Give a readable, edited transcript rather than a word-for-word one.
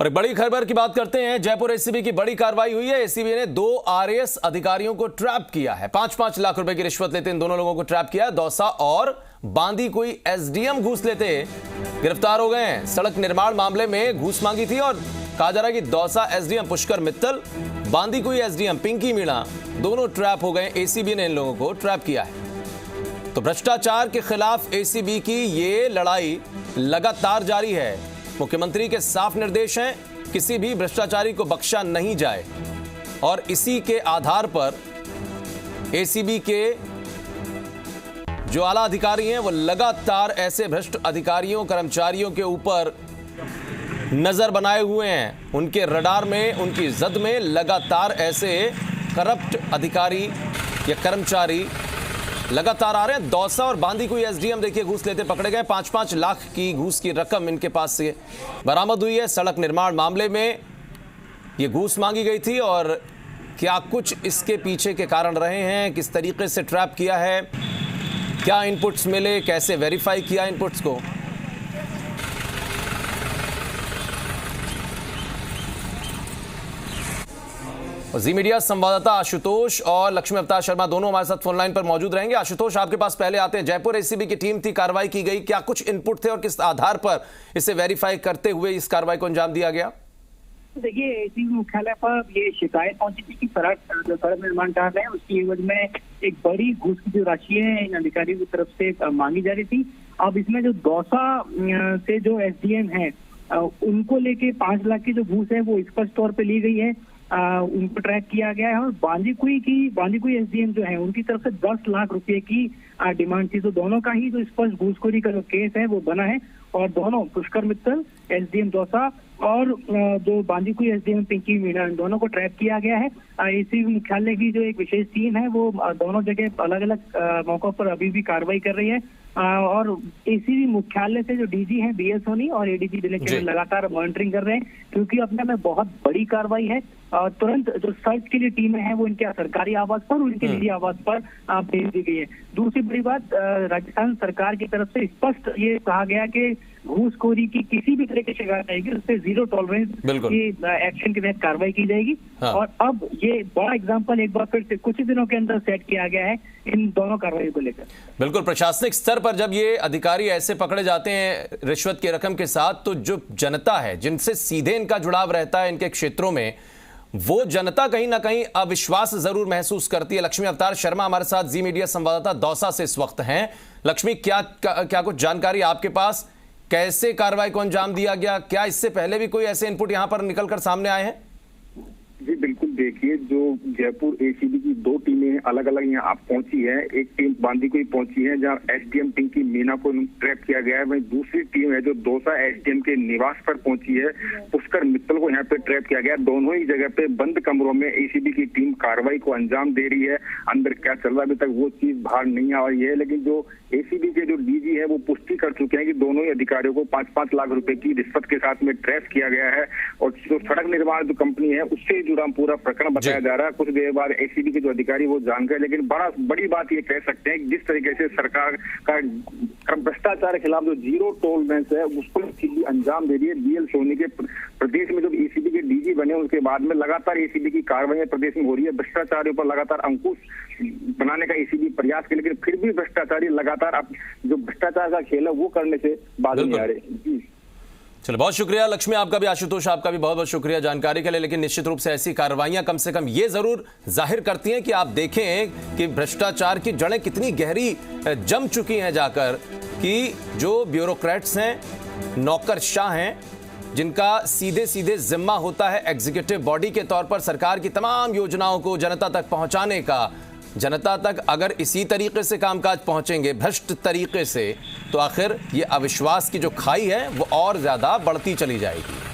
और एक बड़ी खबर की बात करते हैं। जयपुर एसीबी की बड़ी कार्रवाई हुई है। एसीबी ने 2 आरएएस अधिकारियों को ट्रैप किया है। 5-5 लाख रुपए की रिश्वत लेते इन दोनों लोगों को ट्रैप किया। दौसा और बांदी कोई एसडीएम घूस लेते गिरफ्तार हो गए हैं। सड़क निर्माण मामले में घूस मांगी थी और कहा जा रहा है कि दौसा एसडीएम पुष्कर मित्तल, बांदी कोई एसडीएम पिंकी मीणा दोनों ट्रैप हो गए। एसीबी ने इन लोगों को ट्रैप किया है। तो भ्रष्टाचार के खिलाफ एसीबी की ये लड़ाई लगातार जारी है। मुख्यमंत्री के साफ निर्देश हैं, किसी भी भ्रष्टाचारी को बख्शा नहीं जाए और इसी के आधार पर एसीबी के जो आला अधिकारी हैं वो लगातार ऐसे भ्रष्ट अधिकारियों कर्मचारियों के ऊपर नजर बनाए हुए हैं। उनके रडार में, उनकी जद में लगातार ऐसे करप्ट अधिकारी या कर्मचारी लगातार आ रहे हैं। दौसा और बांदी कोई एसडीएम देखिए घूस लेते पकड़े गए। 5-5 लाख की घूस की रकम इनके पास से बरामद हुई है। सड़क निर्माण मामले में ये घूस मांगी गई थी और क्या कुछ इसके पीछे के कारण रहे हैं, किस तरीके से ट्रैप किया है, क्या इनपुट्स मिले, कैसे वेरीफाई किया इनपुट्स को, जी मीडिया संवाददाता आशुतोष और लक्ष्मी अवतार शर्मा दोनों हमारे साथ फोन लाइन पर मौजूद रहेंगे। आशुतोष, आपके पास पहले आते हैं। जयपुर एसीबी की टीम थी, कार्रवाई की गई, क्या कुछ इनपुट थे और किस आधार पर इसे वेरीफाई करते हुए इस कार्रवाई को अंजाम दिया गया? देखिए, एसीबी मुख्यालय पर ये शिकायत पहुंची थी कि सड़क निर्माण कार्य है उसकी एवज में एक बड़ी घूस की जो राशि है इन अधिकारियों की तरफ से मांगी जा रही थी। अब इसमें जो दौसा से जो एसडीएम है उनको लेके 5 लाख की जो घूस है वो स्पष्ट तौर पे ली गई है। उनको ट्रैक किया गया है और बांदी कोई एसडीएम जो है उनकी तरफ से 10 लाख रुपए की डिमांड थी। तो दोनों का ही जो स्पष्ट घूसखोरी का जो केस है वो बना है और दोनों पुष्कर मित्तल एसडीएम दौसा और जो बांदी कोई एसडीएम पिंकी मीणा इन दोनों को ट्रैप किया गया है। एसीबी मुख्यालय की जो एक विशेष टीम है वो दोनों जगह अलग अलग मौकों पर अभी भी कार्रवाई कर रही है और एसीबी मुख्यालय से जो डीजी हैं बीएस सोनी और एडीजी दिलीप लगातार मॉनिटरिंग कर रहे हैं क्योंकि अपने में बहुत बड़ी कार्रवाई है। तुरंत जो सर्च के लिए टीमें हैं वो इनके सरकारी आवास पर, उनके निजी आवास पर भेज दी गई है। दूसरी बड़ी बात, राजस्थान सरकार की तरफ से स्पष्ट ये कहा गया कि घूसखोरी की किसी भी तरह की शिकायत आएगी उससे 0 टॉलरेंस की एक्शन के तहत कार्रवाई की जाएगी। हाँ। और अब ये बड़ा एग्जांपल एक बार फिर से कुछ ही दिनों के अंदर सेट किया गया है इन दोनों कार्रवाई को लेकर। बिल्कुल, प्रशासनिक स्तर पर जब ये अधिकारी ऐसे पकड़े जाते हैं रिश्वत की रकम के साथ, तो जो जनता है जिनसे सीधे इनका जुड़ाव रहता है इनके क्षेत्रों में, वो जनता कहीं ना कहीं अविश्वास जरूर महसूस करती है। लक्ष्मी अवतार शर्मा हमारे साथ जी मीडिया संवाददाता दौसा से इस वक्त हैं। लक्ष्मी, क्या कुछ जानकारी आपके पास, कैसे कार्रवाई को अंजाम दिया गया? क्या इससे पहले भी कोई ऐसे इनपुट यहां पर निकलकर सामने आए हैं? जी बिल्कुल, देखिए जो जयपुर एसीबी की 2 टीमें अलग अलग यहाँ आप पहुंची है। एक टीम बांदी को ही पहुंची है जहाँ एसडीएम पिंकी मीणा को ट्रैप किया गया है। वहीं दूसरी टीम है जो दौसा एसडीएम के निवास पर पहुंची है, पुष्कर मित्तल को यहाँ पे ट्रैप किया गया। दोनों ही जगह पे बंद कमरों में एसीबी की टीम कार्रवाई को अंजाम दे रही है। अंदर क्या चल रहा है अभी तक वो चीज बाहर नहीं आ रही है, लेकिन जो एसीबी के जो डीजी है वो पुष्टि कर चुके हैं कि दोनों ही अधिकारियों को 5-5 लाख रुपए की रिश्वत के साथ में ट्रैप किया गया है। और जो सड़क निर्माण जो कंपनी है उससे जुड़ा पूरा प्रकरण बताया जा रहा है। कुछ देर बाद एसीबी के जो अधिकारी वो जान गए, लेकिन बड़ी बात ये कह सकते हैं कि जिस तरीके से सरकार का भ्रष्टाचार के खिलाफ जो 0 टॉलरेंस है उसको अंजाम दे रही है। बीएल सोनी के प्रदेश में जब एसीबी के डीजी बने उसके बाद में लगातार एसीबी की कार्रवाई प्रदेश में हो रही है। भ्रष्टाचारियों पर लगातार अंकुश बनाने का एसीबी प्रयास किया, लेकिन फिर भी भ्रष्टाचारी लगातार जो भ्रष्टाचार का खेल है वो करने से बाज नहीं आ रहे। चलो, बहुत शुक्रिया लक्ष्मी, आपका भी, आशुतोष आपका भी बहुत बहुत शुक्रिया जानकारी के लिए। लेकिन निश्चित रूप से ऐसी कार्रवाइयां कम से कम ये जरूर जाहिर करती हैं कि आप देखें कि भ्रष्टाचार की जड़ें कितनी गहरी जम चुकी हैं जाकर, कि जो ब्यूरोक्रेट्स हैं, नौकरशाह हैं, जिनका सीधे सीधे जिम्मा होता है एग्जीक्यूटिव बॉडी के तौर पर सरकार की तमाम योजनाओं को जनता तक पहुंचाने का। जनता तक अगर इसी तरीके से कामकाज पहुंचेंगे भ्रष्ट तरीके से, तो आखिर ये अविश्वास की जो खाई है वो और ज्यादा बढ़ती चली जाएगी।